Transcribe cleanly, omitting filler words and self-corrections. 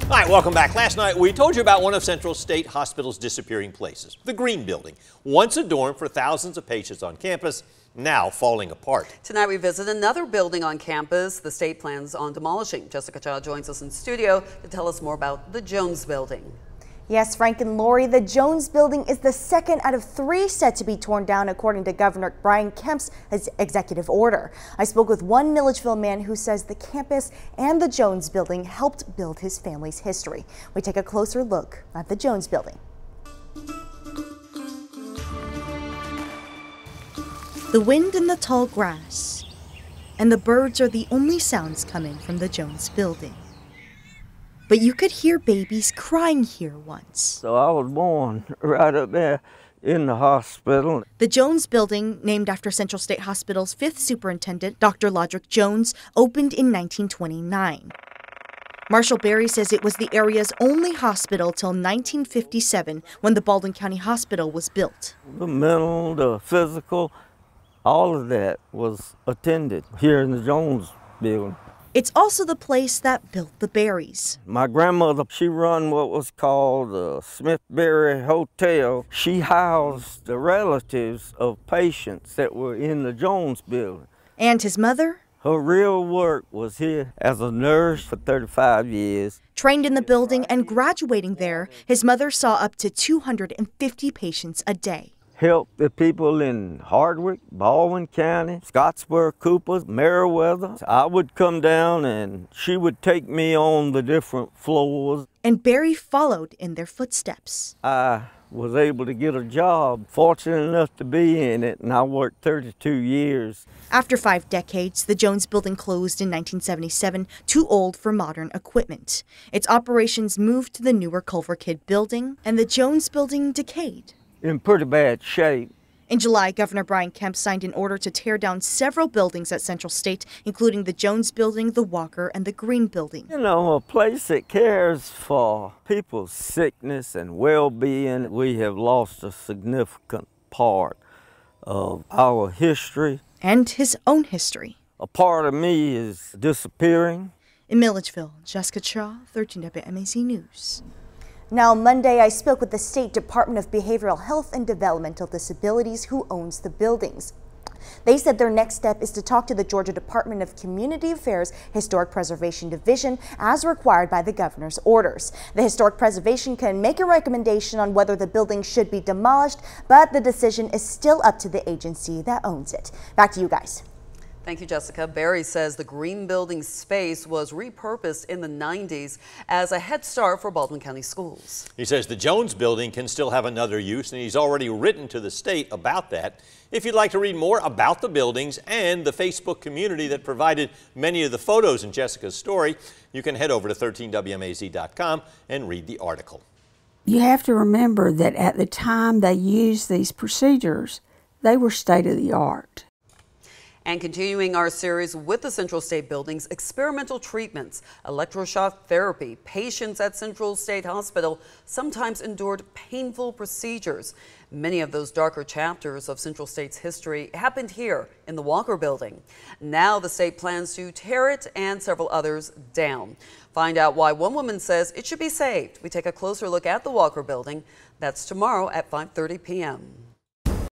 All right, welcome back. Last night, we told you about one of Central State Hospital's disappearing places, the Green Building. Once a dorm for thousands of patients on campus, now falling apart. Tonight, we visit another building on campus the state plans on demolishing. Jessica Cha joins us in studio to tell us more about the Jones Building. Yes, Frank and Lori, the Jones Building is the second out of 3 set to be torn down, according to Governor Brian Kemp's executive order. I spoke with one Milledgeville man who says the campus and the Jones Building helped build his family's history. We take a closer look at the Jones Building. The wind in the tall grass and the birds are the only sounds coming from the Jones Building. But you could hear babies crying here once. So I was born right up there in the hospital. The Jones Building, named after Central State Hospital's 5th superintendent, Dr. Lodrick Jones, opened in 1929. Marshall Berry says it was the area's only hospital till 1957, when the Baldwin County Hospital was built. The mental, the physical, all of that was attended here in the Jones Building. It's also the place that built the Berries. My grandmother, she run what was called the Smith-Berry Hotel. She housed the relatives of patients that were in the Jones Building. And his mother? Her real work was here as a nurse for 35 years. Trained in the building and graduating there, his mother saw up to 250 patients a day. Help the people in Hardwick, Baldwin County, Scottsboro, Cooper, Meriwether. I would come down and she would take me on the different floors. And Berry followed in their footsteps. I was able to get a job, fortunate enough to be in it, and I worked 32 years. After 5 decades, the Jones Building closed in 1977, too old for modern equipment. Its operations moved to the newer Culver Kidd Building, and the Jones Building decayed. In pretty bad shape. In July, Governor Brian Kemp signed an order to tear down several buildings at Central State, including the Jones Building, the Walker, and the Green Building. You know, a place that cares for people's sickness and well-being. We have lost a significant part of our history. And his own history. A part of me is disappearing. In Milledgeville, Jessica Cha, 13 WMAZ News. Now, Monday, I spoke with the State Department of Behavioral Health and Developmental Disabilities, who owns the buildings. They said their next step is to talk to the Georgia Department of Community Affairs Historic Preservation Division as required by the governor's orders. The Historic Preservation can make a recommendation on whether the building should be demolished, but the decision is still up to the agency that owns it. Back to you guys. Thank you, Jessica. Berry says the Green Building space was repurposed in the 90s as a head start for Baldwin County schools. He says the Jones Building can still have another use, and he's already written to the state about that. If you'd like to read more about the buildings and the Facebook community that provided many of the photos in Jessica's story, you can head over to 13WMAZ.com and read the article. You have to remember that at the time they used these procedures, they were state-of-the-art. And continuing our series with the Central State Building's experimental treatments, electroshock therapy, patients at Central State Hospital sometimes endured painful procedures. Many of those darker chapters of Central State's history happened here in the Walker Building. Now the state plans to tear it and several others down. Find out why one woman says it should be saved. We take a closer look at the Walker Building. That's tomorrow at 5:30 p.m.